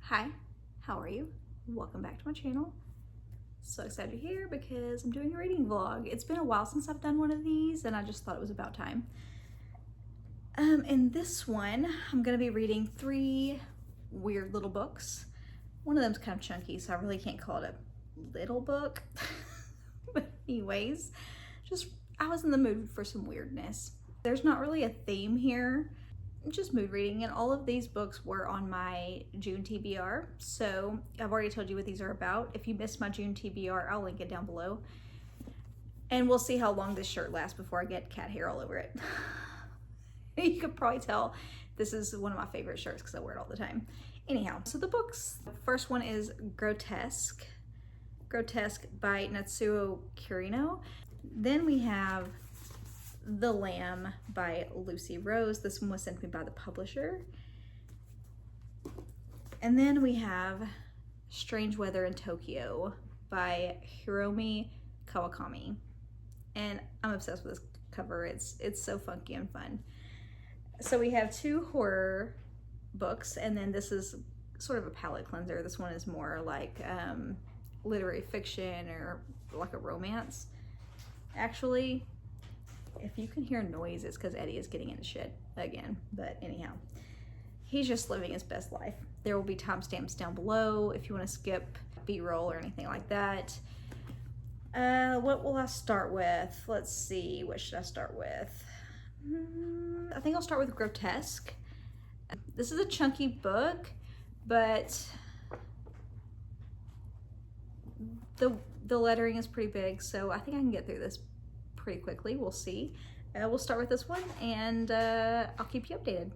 Hi, how are you? Welcome back to my channel. So excited you're here because I'm doing a reading vlog. It's been a while since I've done one of these and I just thought it was about time. In this one, I'm gonna be reading 3 weird little books. One of them's kind of chunky, so I really can't call it a little book. But anyways, I was in the mood for some weirdness. There's not really a theme here, just mood reading, and all of these books were on my June TBR, so I've already told you what these are about. If you missed my June TBR, I'll link it down below, and we'll see how long this shirt lasts before I get cat hair all over it. You could probably tell this is one of my favorite shirts because I wear it all the time. Anyhow, so the books, the first one is Grotesque by Natsuo Kirino. Then we have The Lamb by Lucy Rose. This one was sent to me by the publisher. And then we have Strange Weather in Tokyo by Hiromi Kawakami. And I'm obsessed with this cover. It's so funky and fun. So we have 2 horror books, and then this is sort of a palate cleanser. This one is more like literary fiction or like a romance. Actually, if you can hear noise, it's because Eddie is getting into shit again. But anyhow, he's just living his best life. There will be timestamps down below if you want to skip B-roll or anything like that. What will I start with? Let's see, what should I start with? I think I'll start with Grotesque. This is a chunky book, but the lettering is pretty big, so I think I can get through this pretty quickly. We'll see. We'll start with this one, and I'll keep you updated.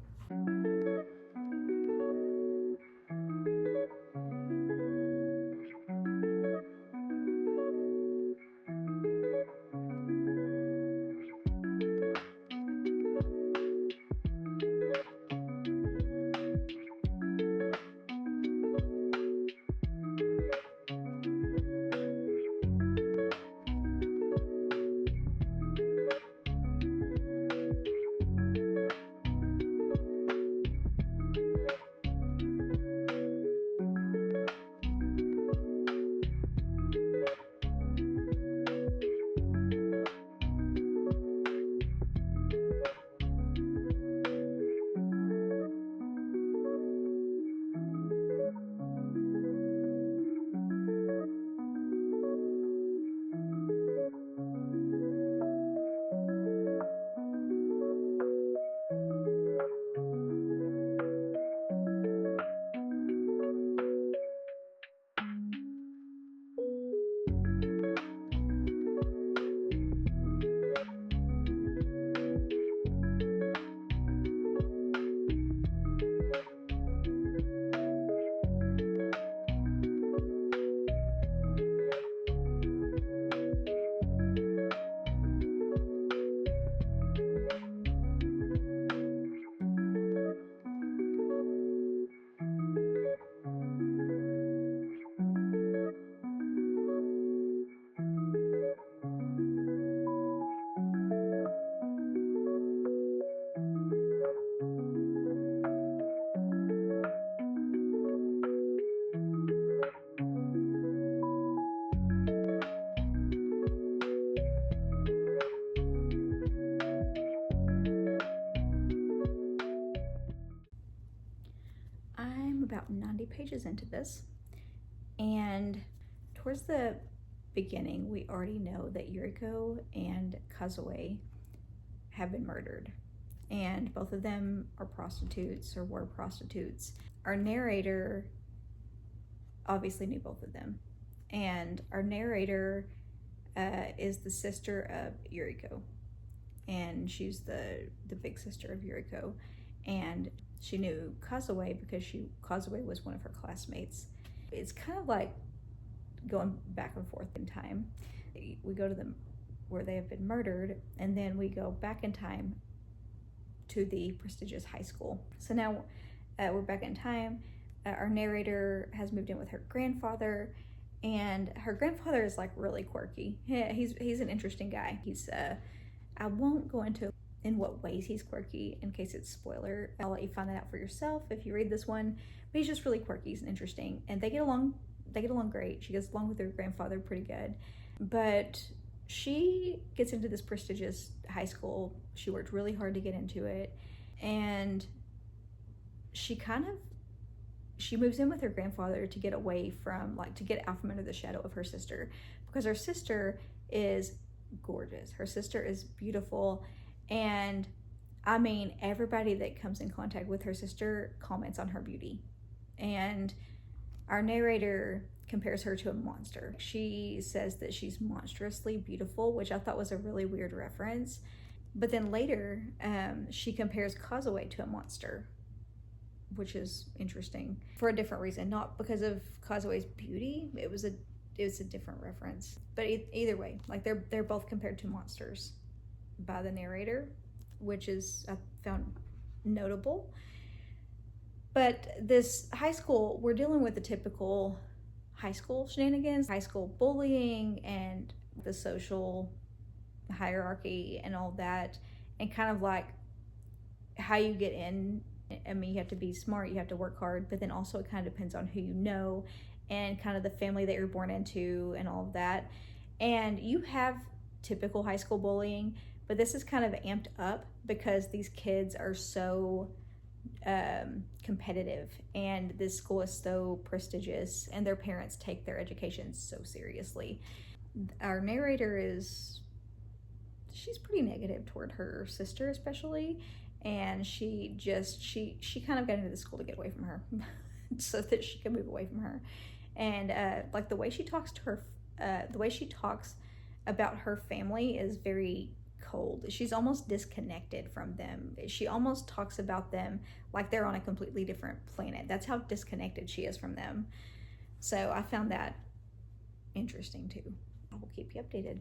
About 90 pages into this, and towards the beginning we already know that Yuriko and Kazue have been murdered, and both of them are prostitutes or were prostitutes. Our narrator obviously knew both of them, and our narrator is the sister of Yuriko, and she's the big sister of Yuriko, and she knew Kazue because Kazue was one of her classmates. It's kind of like going back and forth in time. We go to them where they have been murdered, and then we go back in time to the prestigious high school. So now we're back in time. Our narrator has moved in with her grandfather, and her grandfather is like really quirky. He's an interesting guy. I won't go into in what ways he's quirky. In case it's spoiler, I'll let you find that out for yourself if you read this one. But he's just really quirky and interesting, and they get along great. She gets along with her grandfather pretty good. But she gets into this prestigious high school. She worked really hard to get into it, and she moves in with her grandfather to get away from, like, to get out from under the shadow of her sister, because her sister is gorgeous. Her sister is beautiful, and I mean, everybody that comes in contact with her sister comments on her beauty. And our narrator compares her to a monster. She says that she's monstrously beautiful, which I thought was a really weird reference. But then later, she compares Kazuo to a monster, which is interesting for a different reason, not because of Kazuo's beauty. It was a different reference. But either way, like, they're both compared to monsters by the narrator, which is, I found notable. But this high school, we're dealing with the typical high school shenanigans, high school bullying, and the social hierarchy and all that, and kind of like how you get in. I mean, you have to be smart, you have to work hard, but then also it kind of depends on who you know and kind of the family that you're born into and all of that. And you have typical high school bullying, but this is kind of amped up because these kids are so competitive, and this school is so prestigious, and their parents take their education so seriously. Our narrator she's pretty negative toward her sister especially, and she kind of got into the school to get away from her so that she could move away from her. And like, the way she talks about her family is very cold. She's almost disconnected from them. She almost talks about them like they're on a completely different planet. That's how disconnected she is from them. So I found that interesting too. I will keep you updated.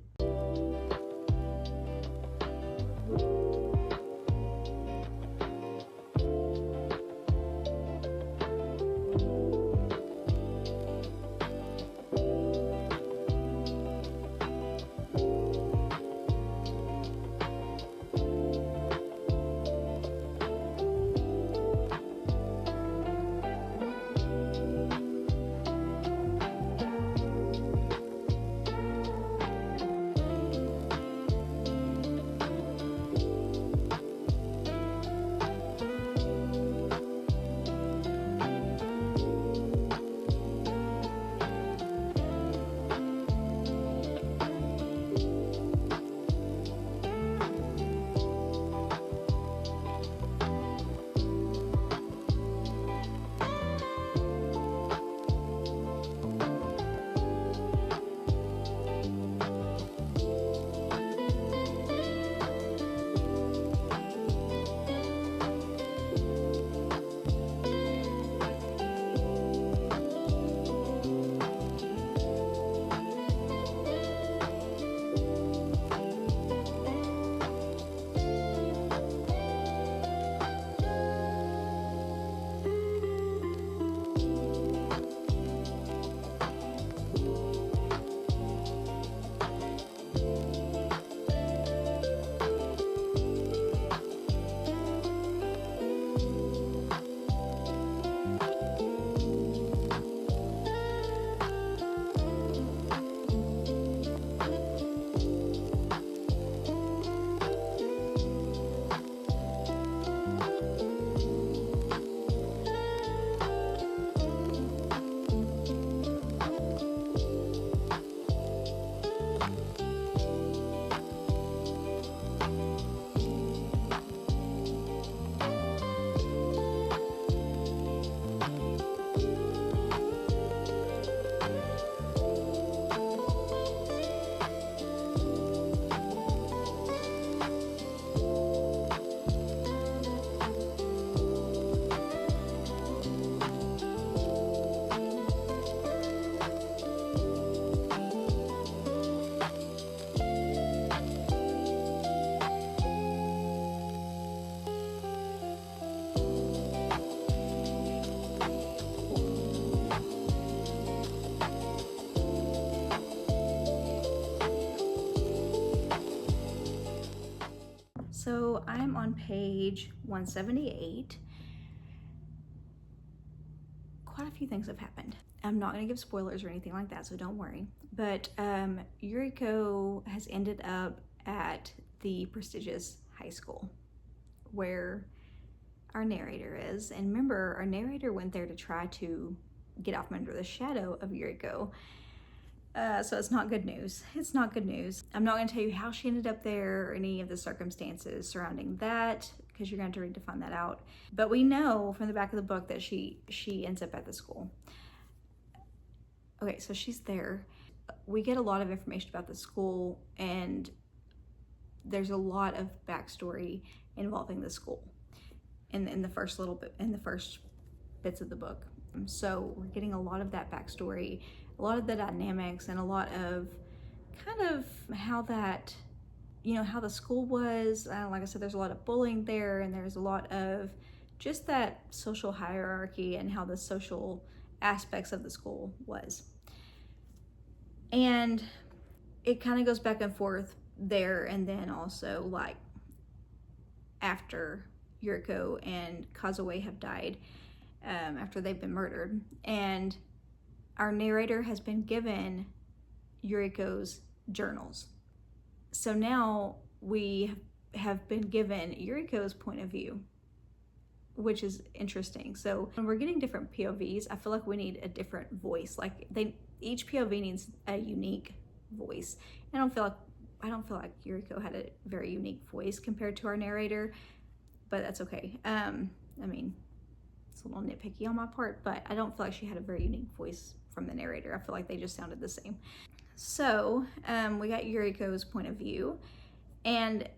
So I'm on page 178. Quite a few things have happened. I'm not going to give spoilers or anything like that, so don't worry. But Yuriko has ended up at the prestigious high school where our narrator is. And remember, our narrator went there to try to get out from under the shadow of Yuriko. So it's not good news. It's not good news. I'm not going to tell you how she ended up there or any of the circumstances surrounding that, because you're going to have to read to find that out. But we know from the back of the book that she ends up at the school. Okay, so she's there. We get a lot of information about the school, and there's a lot of backstory involving the school in the first little bit, in the first bits of the book. So we're getting a lot of that backstory, a lot of the dynamics, and a lot of kind of how that, you know, how the school was. Like I said, there's a lot of bullying there, and there's a lot of just that social hierarchy and how the social aspects of the school was. And it kind of goes back and forth there, and then also like after Yuriko and Kazue have died, after they've been murdered, and our narrator has been given Yuriko's journals. So now we have been given Yuriko's point of view, which is interesting. So when we're getting different POVs, I feel like we need a different voice. Like each POV needs a unique voice. I don't feel like Yuriko had a very unique voice compared to our narrator, but that's okay. I mean, it's a little nitpicky on my part, but I don't feel like she had a very unique voice from the narrator. I feel like they just sounded the same. So we got Yuriko's point of view, and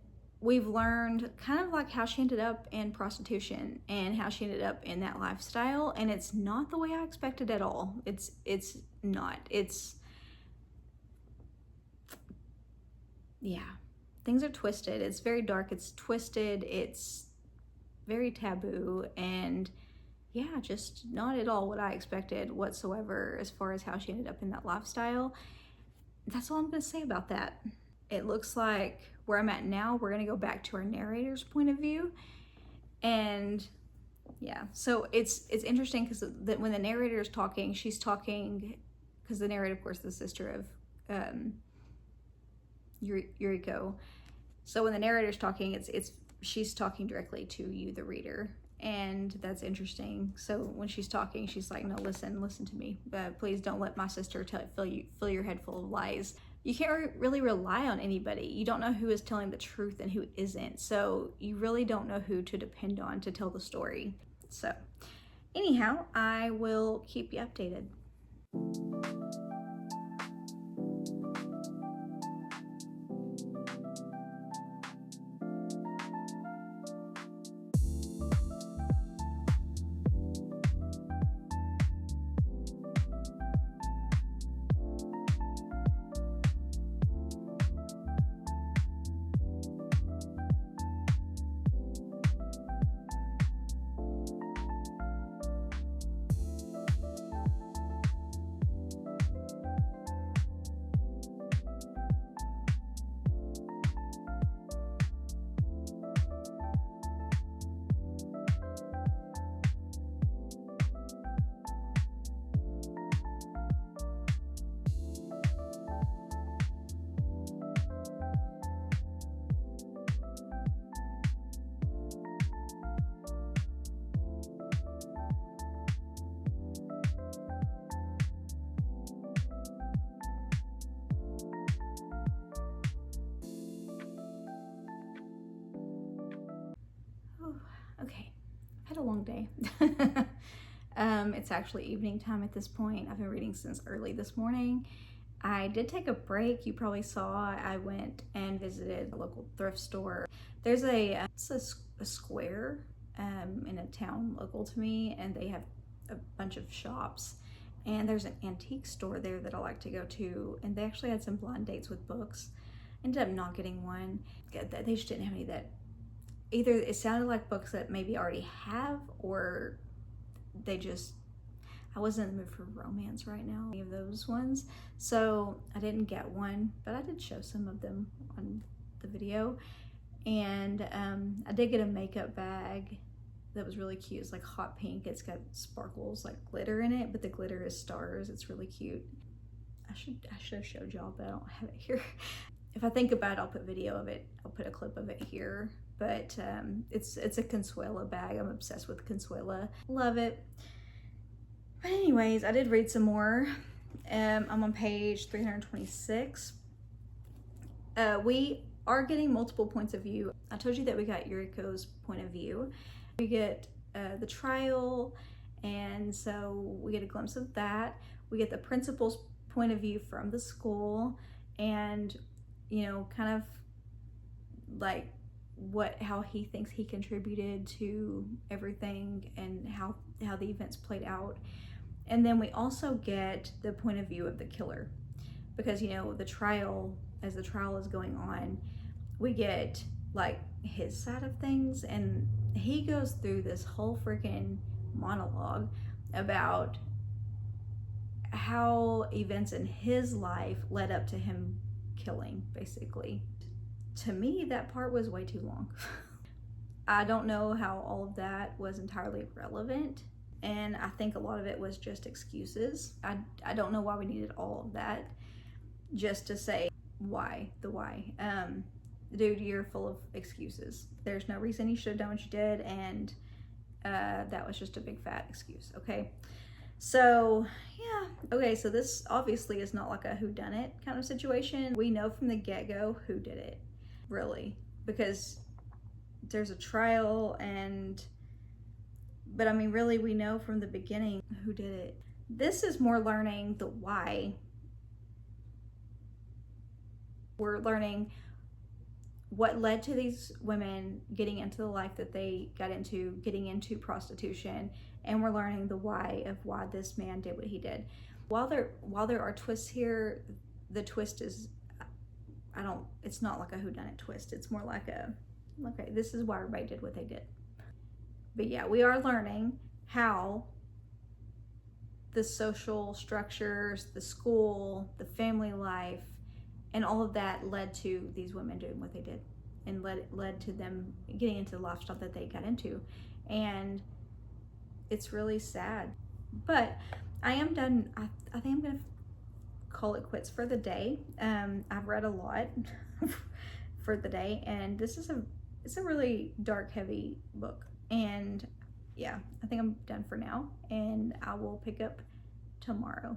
we've learned kind of like how she ended up in prostitution and how she ended up in that lifestyle, and it's not the way I expected at all. It's not. Yeah, things are twisted. It's very dark. It's twisted. It's very taboo, and yeah, just not at all what I expected whatsoever as far as how she ended up in that lifestyle. That's all I'm going to say about that. It looks like where I'm at now, we're going to go back to our narrator's point of view. And yeah, so it's interesting because when the narrator is talking, she's talking, because the narrator, of course, is the sister of Yuriko. So when the narrator's talking, she's talking directly to you, the reader. And that's interesting. So when she's talking, she's like, no, listen to me. Please don't let my sister fill your head full of lies. You can't really rely on anybody. You don't know who is telling the truth and who isn't. So you really don't know who to depend on to tell the story. So anyhow, I will keep you updated. Okay, I've had a long day. It's actually evening time at this point. I've been reading since early this morning. I did take a break. You probably saw I went and visited a local thrift store. There's a square in a town local to me, and they have a bunch of shops. And there's an antique store there that I like to go to, and they actually had some blind dates with books. Ended up not getting one. They just didn't have any that, either it sounded like books that maybe already have, or they just, I wasn't in the mood for romance right now, any of those ones. So I didn't get one, but I did show some of them on the video. And I did get a makeup bag that was really cute. It's like hot pink. It's got sparkles, like glitter in it, but the glitter is stars. It's really cute. I should have showed y'all, but I don't have it here. If I think about it, I'll put video of it. I'll put a clip of it here. But it's a Consuela bag. I'm obsessed with Consuela. Love it. But anyways, I did read some more. I'm on page 326. We are getting multiple points of view. I told you that we got Yuriko's point of view. We get the trial, and so we get a glimpse of that. We get the principal's point of view from the school, and you know, kind of like how he thinks he contributed to everything and how the events played out. And then we also get the point of view of the killer, because you know, the trial, as the trial is going on, we get like his side of things, and he goes through this whole freaking monologue about how events in his life led up to him killing, basically. To me, that part was way too long. I don't know how all of that was entirely relevant, and I think a lot of it was just excuses. I don't know why we needed all of that just to say why. Dude, you're full of excuses. There's no reason you should have done what you did, and that was just a big fat excuse. Okay, so yeah, okay, so this obviously is not like a whodunit kind of situation. We know from the get-go who did it, really, because there's a trial, but I mean, really, we know from the beginning who did it. This is more learning the why. We're learning what led to these women getting into the life that they got into, getting into prostitution, and we're learning the why of why this man did what he did. While there are twists here, the twist is, it's not like a whodunit twist. It's more like okay, this is why everybody did what they did. But yeah, we are learning how the social structures, the school, the family life, and all of that led to these women doing what they did, and led to them getting into the lifestyle that they got into. And it's really sad. But I am done. I think I'm gonna call it quits for the day. I've read a lot for the day, and this is it's a really dark, heavy book. And yeah, I think I'm done for now, and I will pick up tomorrow.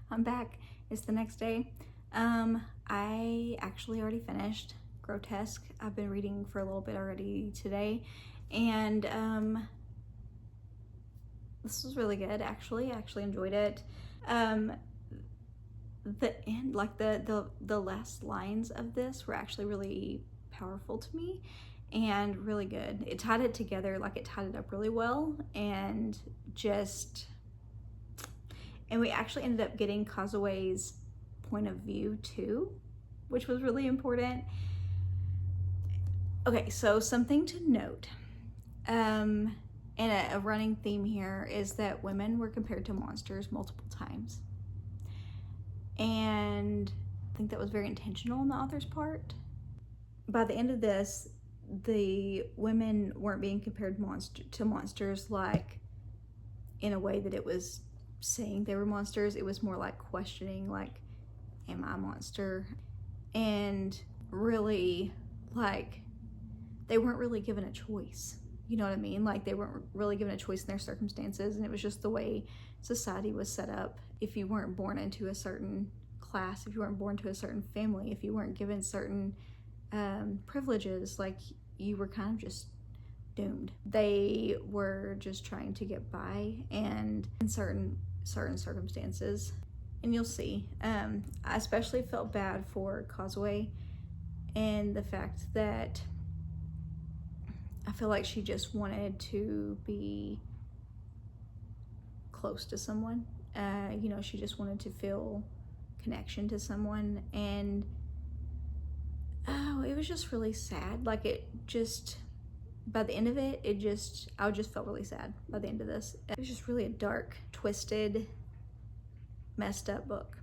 I'm back. It's the next day. I actually already finished Grotesque. I've been reading for a little bit already today, and this was really good. I actually enjoyed it. The end, like the last lines of this were actually really powerful to me and really good. It tied it together, like it tied it up really well, and we actually ended up getting Kazue's point of view too, which was really important. Okay, so something to note, and a running theme here is that women were compared to monsters multiple times, and I think that was very intentional on the author's part. By the end of this, the women weren't being compared to monsters like in a way that it was saying they were monsters. It was more like questioning, like, am I a monster? And really, like, they weren't really given a choice. You know what I mean? Like, they weren't really given a choice in their circumstances, and it was just the way society was set up. If you weren't born into a certain class, if you weren't born to a certain family, if you weren't given certain privileges, like, you were kind of just doomed. They were just trying to get by, and in certain circumstances. And you'll see, I especially felt bad for Kazue, and the fact that I feel like she just wanted to be close to someone. You know, she just wanted to feel connection to someone, and it was just really sad. Like, it just, by the end of it, I just felt really sad by the end of this. It was just really a dark, twisted, messed up book.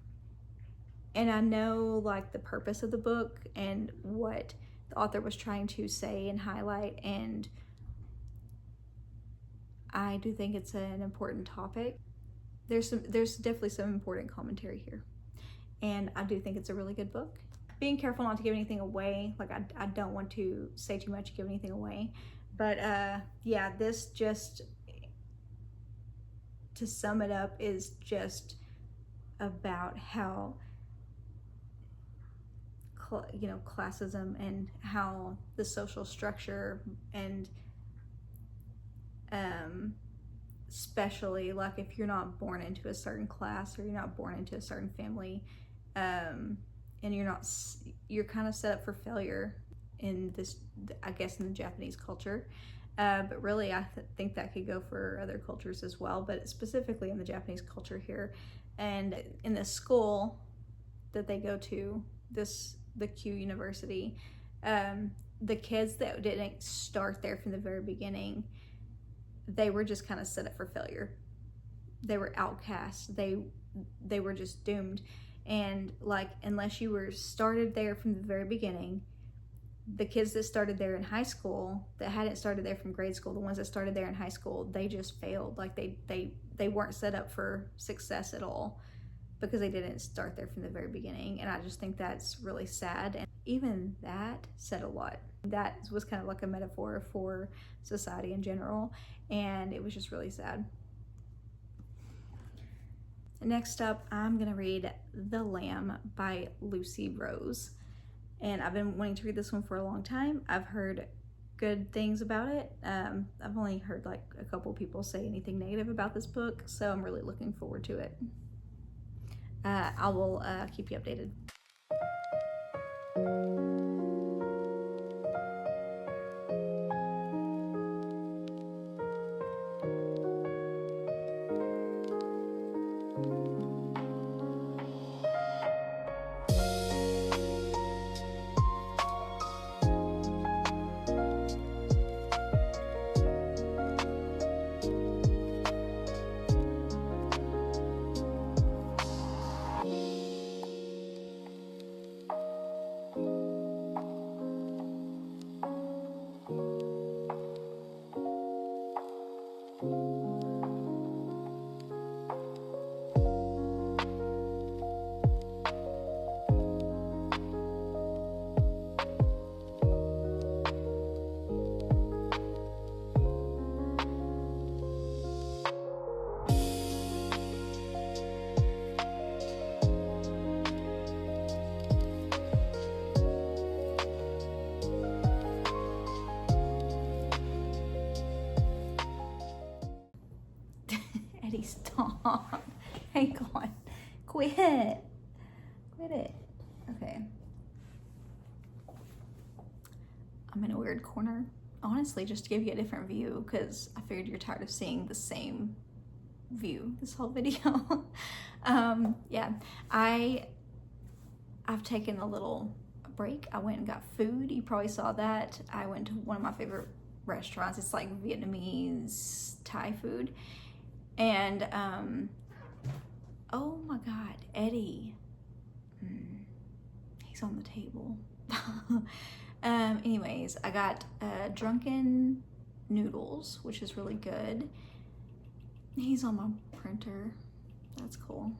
And I know, like, the purpose of the book and what the author was trying to say and highlight, and I do think it's an important topic. There's definitely some important commentary here, and I do think it's a really good book. Being careful not to give anything away. Like I don't want to say too much, give anything away, but yeah, this, just to sum it up, is just about how, you know, classism and how the social structure, and especially like if you're not born into a certain class, or you're not born into a certain family, and you're kind of set up for failure in this, I guess, in the Japanese culture. But really, I think that could go for other cultures as well, but specifically in the Japanese culture here. And in the school that they go to, the Q University, the kids that didn't start there from the very beginning, they were just kind of set up for failure. They were outcasts. They were just doomed. And like, unless you were started there from the very beginning, the kids that started there in high school, that hadn't started there from grade school, the ones that started there in high school, they just failed. Like they weren't set up for success at all, because they didn't start there from the very beginning. And I just think that's really sad. And even that said a lot. That was kind of like a metaphor for society in general, and it was just really sad. Next up, I'm gonna read The Lamb by Lucy Rose. And I've been wanting to read this one for a long time. I've heard good things about it. I've only heard like a couple people say anything negative about this book, so I'm really looking forward to it. I will keep you updated. Stop. Hang on. Quit it. Okay. I'm in a weird corner. Honestly, just to give you a different view, because I figured you're tired of seeing the same view this whole video. Yeah, I've taken a little break. I went and got food. You probably saw that. I went to one of my favorite restaurants. It's like Vietnamese-Thai food. And oh my God, Eddie, he's on the table. Anyways, I got drunken noodles, which is really good. He's on my printer. That's cool.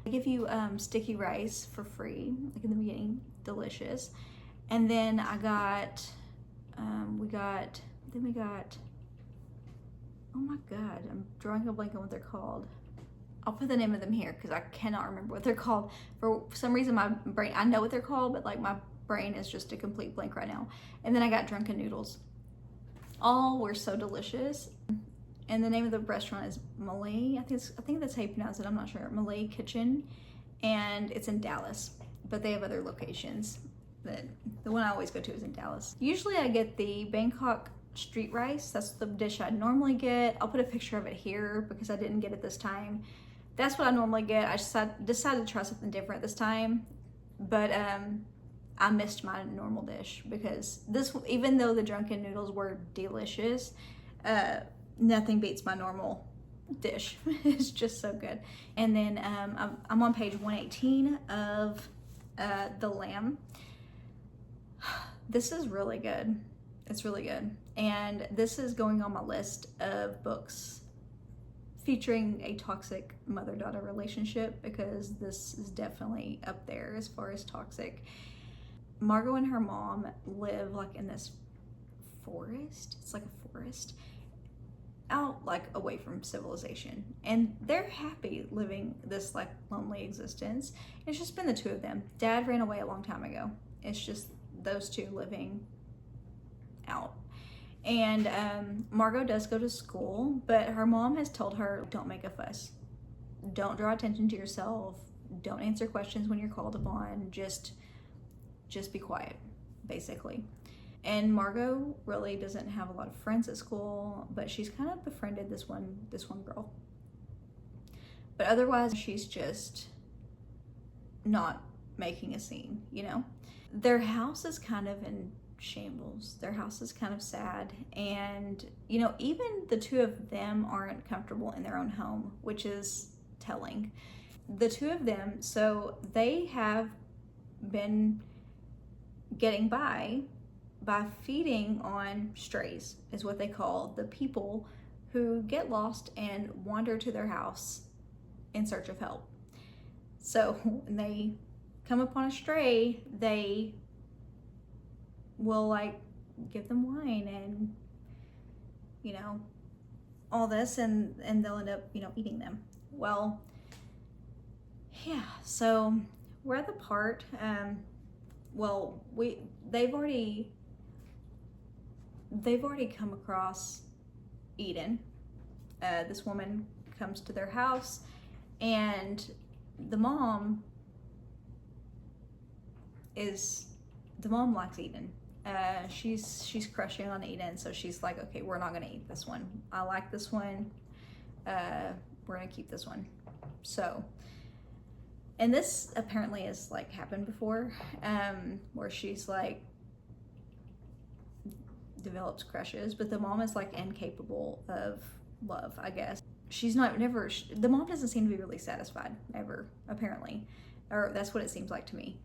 I give you sticky rice for free, like in the beginning. Delicious. And then I got, we got, oh my God, I'm drawing a blank on what they're called. I'll put the name of them here because I cannot remember what they're called. For some reason, my brain, I know what they're called, but like my brain is just a complete blank right now. And then I got drunken noodles. All were so delicious. And the name of the restaurant is Malay. I think that's how you pronounce it. I'm not sure. Malay Kitchen. And it's in Dallas, but they have other locations. But the one I always go to is in Dallas. Usually I get the Bangkok street rice. That's the dish I normally get. I'll put a picture of it here because I didn't get it this time. That's what I normally get. I decided to try something different this time, but I missed my normal dish because this, even though the drunken noodles were delicious, nothing beats my normal dish. It's just so good. And then I'm on page 118 of The Lamb. This is really good. It's really good. And this is going on my list of books featuring a toxic mother-daughter relationship, because this is definitely up there as far as toxic. Margot and her mom live like in this forest. It's like a forest out like away from civilization, and they're happy living this like lonely existence. It's just been the two of them. Dad ran away a long time ago. It's just those two living out. And Margot does go to school, but her mom has told her, don't make a fuss, don't draw attention to yourself, don't answer questions when you're called upon, just be quiet, basically. And Margot really doesn't have a lot of friends at school, but she's kind of befriended this one girl. But otherwise, she's just not making a scene, you know? Their house is kind of in shambles. Their house is kind of sad. And, you know, even the two of them aren't comfortable in their own home, which is telling. The two of them, so they have been getting by feeding on strays, is what they call the people who get lost and wander to their house in search of help. So when they come upon a stray, they will like give them wine and, you know, all this, and they'll end up, you know, eating them. Well, yeah, so we're at the part, well, they've already come across Eden. This woman comes to their house, and the mom likes Eden. She's crushing on Eden, so she's like, okay, we're not gonna eat this one. I like this one. We're gonna keep this one. So, and this apparently has like happened before, where she's like develops crushes, but the mom is like incapable of love, I guess. The mom doesn't seem to be really satisfied ever, apparently, or that's what it seems like to me.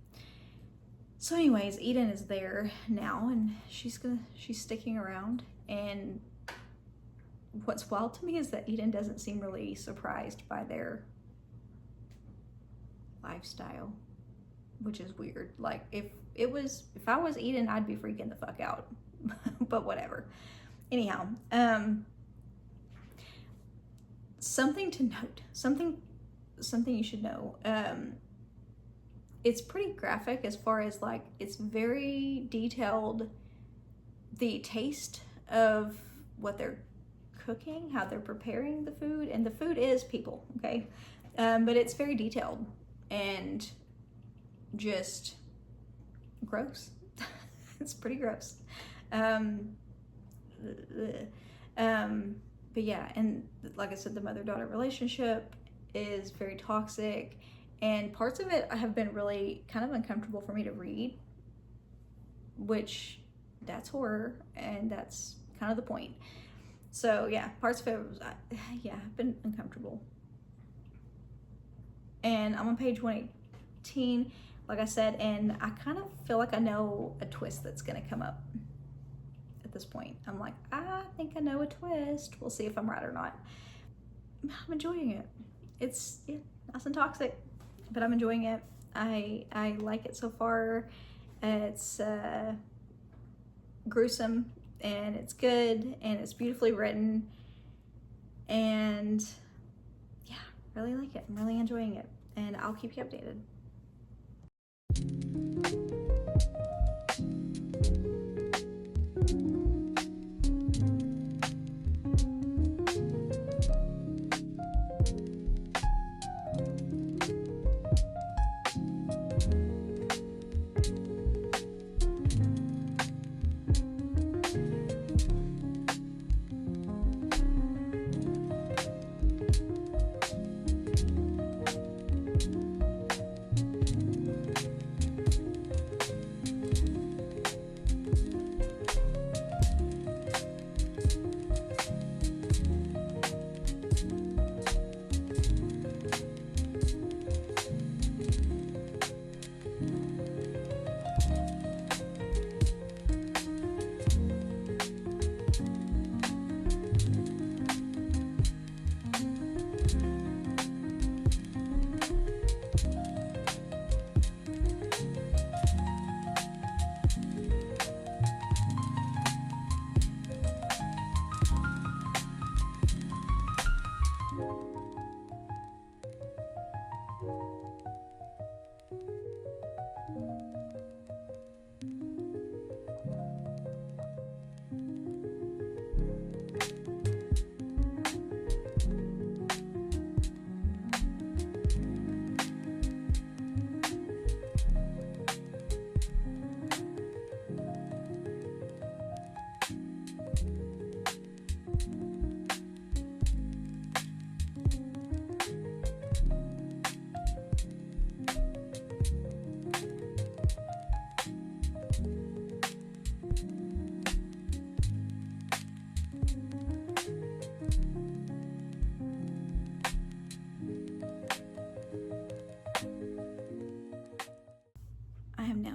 So anyways, Eden is there now, and she's sticking around. And what's wild to me is that Eden doesn't seem really surprised by their lifestyle, which is weird. Like if I was Eden, I'd be freaking the fuck out. But whatever. Anyhow, something to note, something you should know. It's pretty graphic as far as like, it's very detailed, the taste of what they're cooking, how they're preparing the food, and the food is people, okay? But it's very detailed and just gross. It's pretty gross. But yeah, and like I said, the mother-daughter relationship is very toxic, and parts of it have been really kind of uncomfortable for me to read, which that's horror, and that's kind of the point. So yeah, parts of it was, have been uncomfortable. And I'm on page 118, like I said, and I kind of feel like I know a twist that's gonna come up at this point. I'm like, I think I know a twist. We'll see if I'm right or not. I'm enjoying it. It's nice and toxic, but I'm enjoying it. I like it so far. It's gruesome, and it's good, and it's beautifully written, and yeah, really like it. I'm really enjoying it, and I'll keep you updated.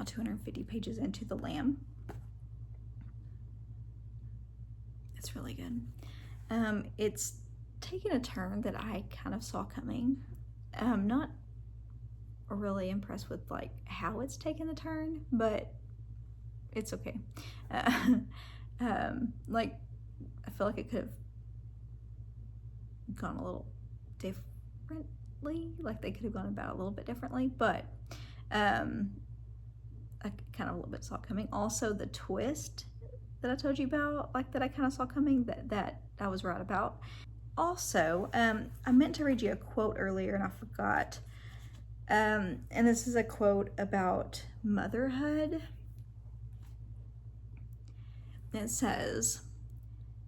250 pages into The Lamb. It's really good. It's taken a turn that I kind of saw coming. I'm not really impressed with like how it's taken a turn, but it's okay. Like I feel like it could have gone a little differently, like they could have gone about a little bit differently, but I kind of a little bit saw it coming. Also, the twist that I told you about, like that I kind of saw coming, that I was right about. Also, I meant to read you a quote earlier and I forgot. And this is a quote about motherhood. It says,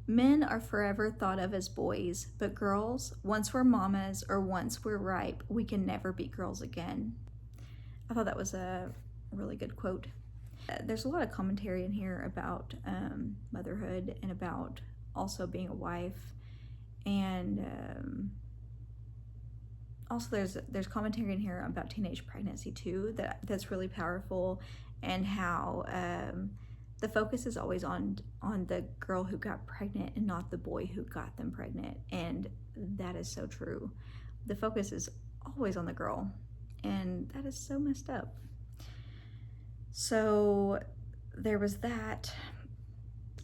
"Men are forever thought of as boys, but girls, once we're mamas or once we're ripe, we can never be girls again." I thought that was a really good quote. There's a lot of commentary in here about motherhood and about also being a wife, and also there's commentary in here about teenage pregnancy too, that's really powerful, and how the focus is always on the girl who got pregnant and not the boy who got them pregnant, and that is so true. The focus is always on the girl, and that is so messed up. So there was that.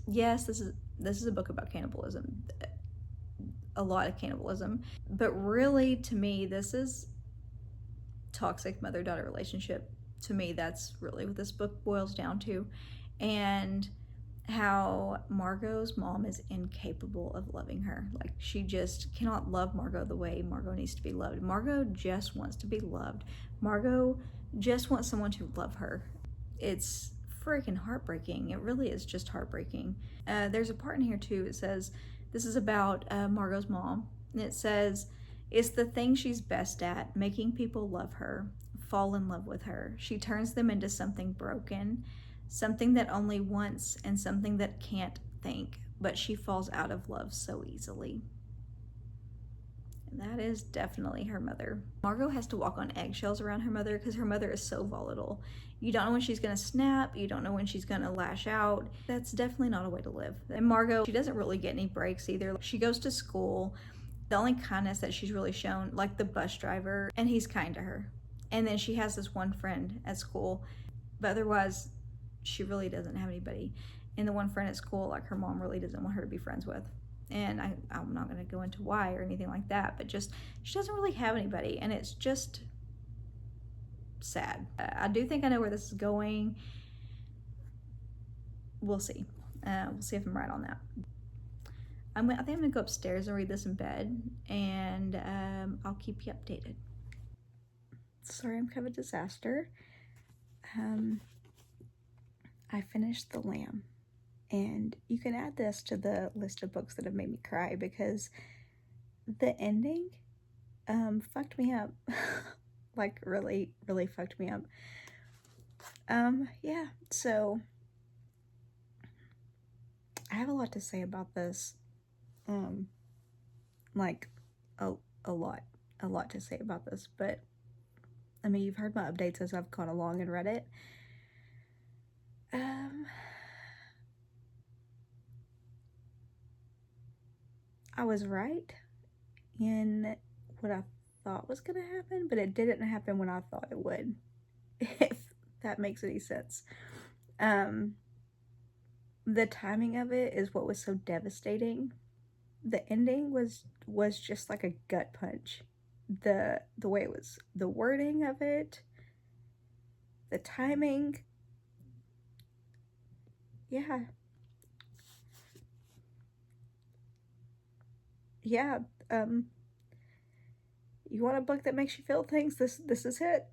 Yes, this is a book about cannibalism, a lot of cannibalism, but really to me this is toxic mother-daughter relationship. To me, that's really what this book boils down to, and how Margot's mom is incapable of loving her. Like, she just cannot love Margot the way Margot needs to be loved. Margot just wants to be loved. Margot just wants someone to love her. It's freaking heartbreaking. It really is just heartbreaking. There's a part in here too, it says, this is about Margot's mom, and it says, "It's the thing she's best at, making people love her, fall in love with her. She turns them into something broken, something that only wants, and something that can't think, but she falls out of love so easily." And that is definitely her mother. Margot has to walk on eggshells around her mother because her mother is so volatile. You don't know when she's gonna snap, you don't know when she's gonna lash out. That's definitely not a way to live. And Margot, she doesn't really get any breaks either. She goes to school. The only kindness that she's really shown, like the bus driver, and he's kind to her. And then she has this one friend at school, but otherwise she really doesn't have anybody. And the one friend at school, like, her mom really doesn't want her to be friends with. And I'm not going to go into why or anything like that, but just she doesn't really have anybody, and it's just sad. I do think I know where this is going. We'll see. We'll see if I'm right on that. I think I'm going to go upstairs and read this in bed, and I'll keep you updated. Sorry, I'm kind of a disaster. I finished The Lamb. And you can add this to the list of books that have made me cry, because the ending fucked me up. Like, really, really fucked me up. Yeah, so I have a lot to say about this. Like, a lot to say about this, but I mean, you've heard my updates as I've gone along and read it. I was right in what I thought was going to happen, but it didn't happen when I thought it would, if that makes any sense. The timing of it is what was so devastating. The ending was just like a gut punch. The way it was, the wording of it, the timing. Yeah. Yeah, you want a book that makes you feel things? This is it.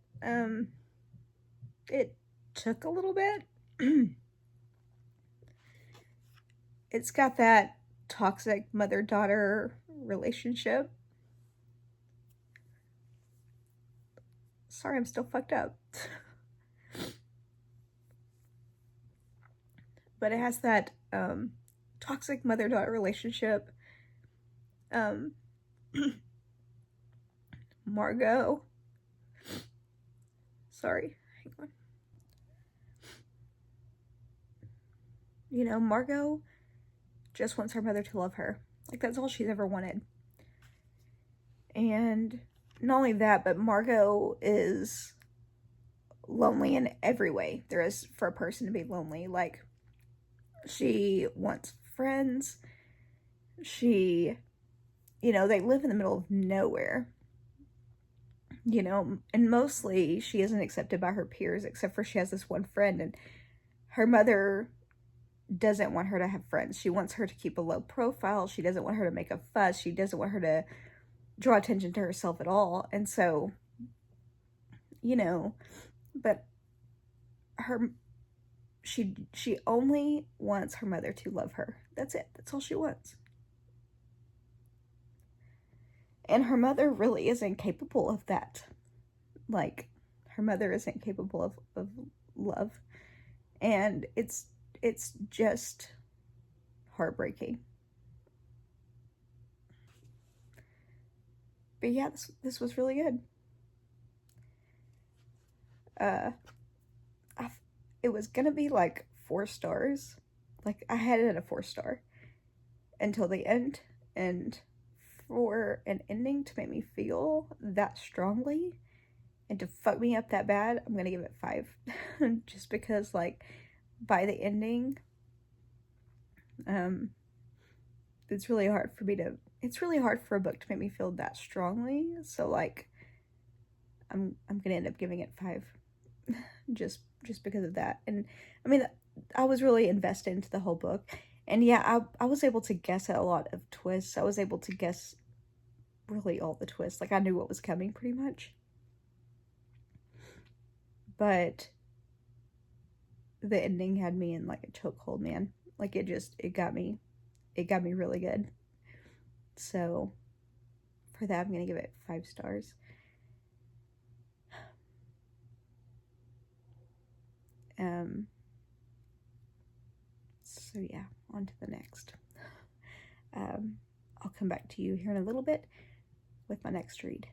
It took a little bit. It's got that toxic mother-daughter relationship. Sorry, I'm still fucked up. But it has that toxic mother-daughter relationship. Margot. Sorry, hang on. You know, Margot just wants her mother to love her. Like, that's all she's ever wanted. And not only that, but Margot is lonely in every way there is for a person to be lonely. Like, she wants friends. She, you know, they live in the middle of nowhere. You know, and mostly she isn't accepted by her peers, except for she has this one friend, and her mother doesn't want her to have friends. She wants her to keep a low profile. She doesn't want her to make a fuss. She doesn't want her to draw attention to herself at all. And so, you know, but she only wants her mother to love her. That's it. That's all she wants. And her mother really isn't capable of that. Like, her mother isn't capable of love. And it's just heartbreaking. But yeah, this was really good. It was gonna be like 4 stars. Like, I had it at a 4-star until the end. And for an ending to make me feel that strongly and to fuck me up that bad, I'm gonna give it 5. Just because, like, by the ending, it's really hard for a book to make me feel that strongly. So, like, I'm gonna end up giving it 5. just because of that. And I mean, I was really invested into the whole book. And yeah, I was able to guess at a lot of twists. I was able to guess really all the twists. Like, I knew what was coming pretty much. But the ending had me in like a chokehold, man. Like, it got me really good. So for that, I'm gonna give it 5 stars. So yeah, on to the next. I'll come back to you here in a little bit with my next read.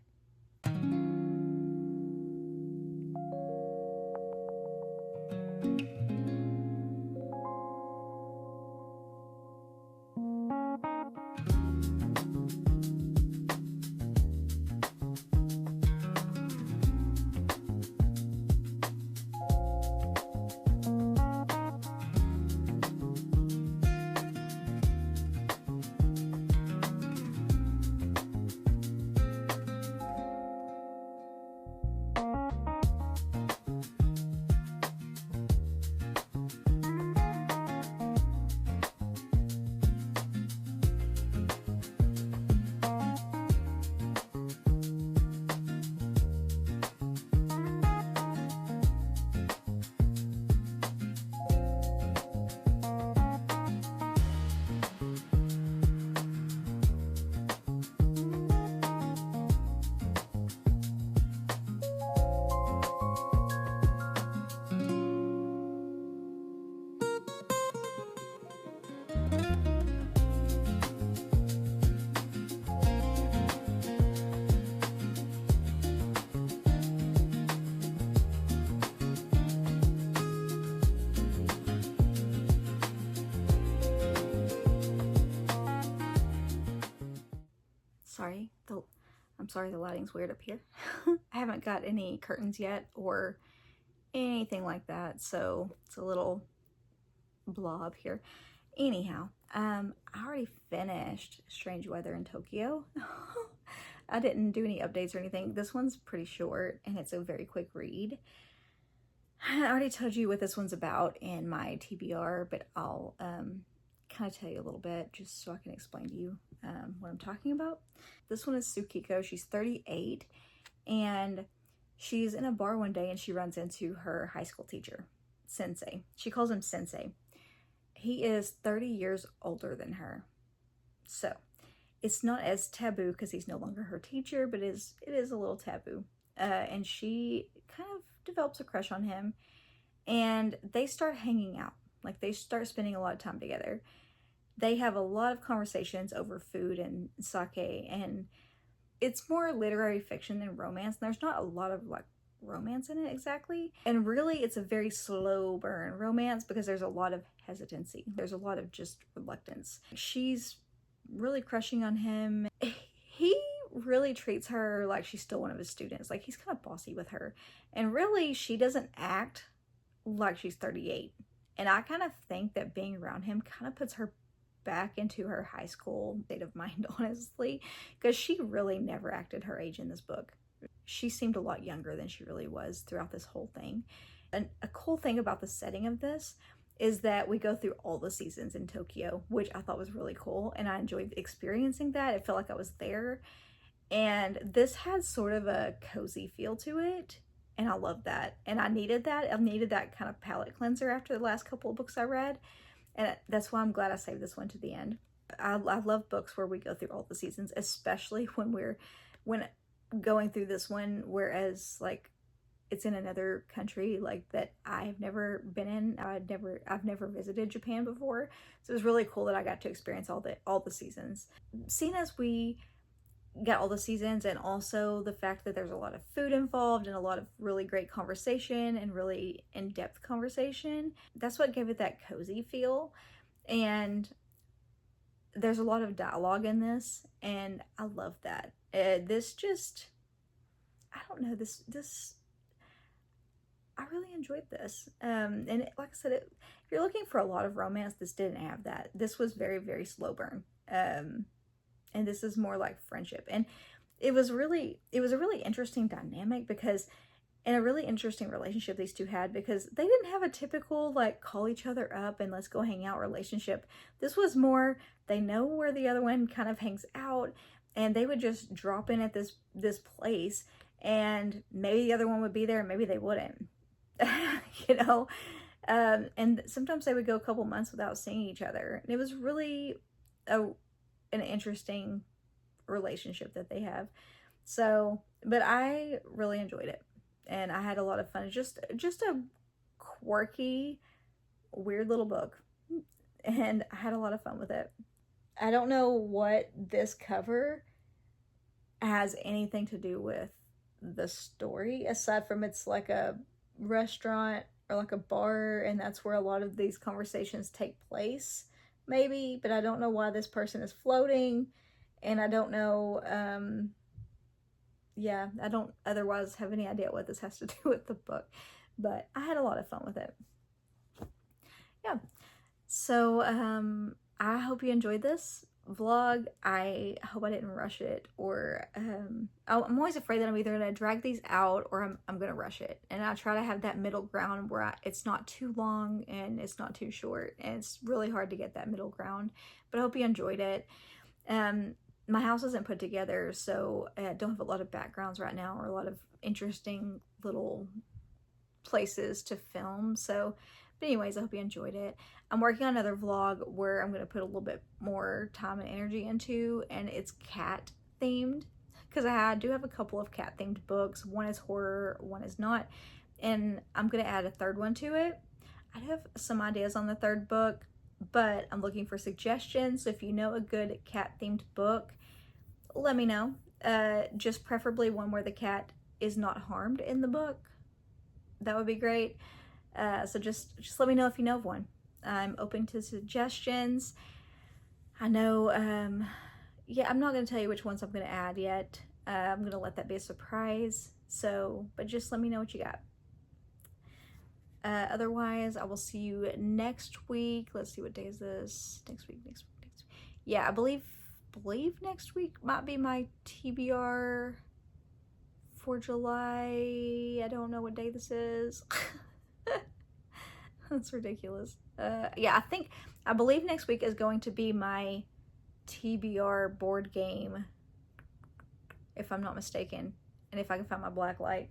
I'm sorry the lighting's weird up here. I haven't got any curtains yet or anything like that, so it's a little blob here. Anyhow, I already finished Strange Weather in Tokyo. I didn't do any updates or anything. This one's pretty short and it's a very quick read. I already told you what this one's about in my TBR, but I'll kind of tell you a little bit just so I can explain to you what I'm talking about. This one is Tsukiko. She's 38 and she's in a bar one day and she runs into her high school teacher, Sensei. She calls him Sensei. He is 30 years older than her. So it's not as taboo because he's no longer her teacher, but it is a little taboo. And she kind of develops a crush on him and they start hanging out. Like, they start spending a lot of time together. They have a lot of conversations over food and sake, and it's more literary fiction than romance. And there's not a lot of like romance in it exactly. And really, it's a very slow burn romance because there's a lot of hesitancy. There's a lot of just reluctance. She's really crushing on him. He really treats her like she's still one of his students. Like, he's kind of bossy with her. And really, she doesn't act like she's 38. And I kind of think that being around him kind of puts her back into her high school state of mind, honestly, because she really never acted her age in this book. She seemed a lot younger than she really was throughout this whole thing. And a cool thing about the setting of this is that we go through all the seasons in Tokyo, which I thought was really cool, and I enjoyed experiencing that. It felt like I was there. And this had sort of a cozy feel to it, and I love that. And I needed that. I needed that kind of palate cleanser after the last couple of books I read. And that's why I'm glad I saved this one to the end. I love books where we go through all the seasons, especially when going through this one, whereas like it's in another country like that I've never been in. I've never visited Japan before. So it was really cool that I got to experience all the seasons. Seeing as we got all the seasons, and also the fact that there's a lot of food involved and a lot of really great conversation and really in-depth conversation, that's what gave it that cozy feel. And there's a lot of dialogue in this, and I love that. This just, I don't know, this I really enjoyed this. And like I said, if you're looking for a lot of romance, this didn't have that. This was very, very slow burn. And this is more like friendship. And it was a really interesting dynamic, because and a really interesting relationship these two had, because they didn't have a typical like call each other up and let's go hang out relationship. This was more, they know where the other one kind of hangs out, and they would just drop in at this place, and maybe the other one would be there and maybe they wouldn't. You know, and sometimes they would go a couple months without seeing each other. And it was really an interesting relationship that they have. So, but I really enjoyed it, and I had a lot of fun. Just a quirky, weird little book, and I had a lot of fun with it. I don't know what this cover has anything to do with the story, aside from it's like a restaurant or like a bar, and that's where a lot of these conversations take place, maybe. But I don't know why this person is floating, and I don't know, yeah, I don't otherwise have any idea what this has to do with the book, but I had a lot of fun with it. Yeah, so I hope you enjoyed this vlog. I hope I didn't rush it, or I'm always afraid that I'm either gonna drag these out or I'm gonna rush it, and I try to have that middle ground where it's not too long and it's not too short, and it's really hard to get that middle ground. But I hope you enjoyed it. My house isn't put together, so I don't have a lot of backgrounds right now or a lot of interesting little places to film. So, but anyways, I hope you enjoyed it. I'm working on another vlog where I'm going to put a little bit more time and energy into, and it's cat themed, because I do have a couple of cat themed books. One is horror, one is not, and I'm going to add a third one to it. I have some ideas on the third book, but I'm looking for suggestions. So if you know a good cat themed book, let me know. Just preferably one where the cat is not harmed in the book. That would be great. So just let me know if you know of one. I'm open to suggestions. I know, yeah, I'm not going to tell you which ones I'm going to add yet. I'm going to let that be a surprise. So, but just let me know what you got. Otherwise, I will see you next week. Let's see, what day is this? Next week. Yeah, I believe next week might be my TBR for July. I don't know what day this is. That's ridiculous. Yeah, I believe next week is going to be my TBR board game, if I'm not mistaken, and if I can find my black light.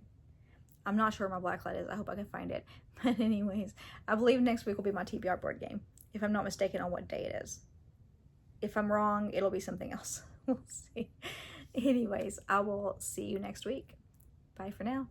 I'm not sure where my black light is. I hope I can find it. But anyways, I believe next week will be my TBR board game, if I'm not mistaken on what day it is. If I'm wrong, it'll be something else. We'll see. Anyways, I will see you next week. Bye for now.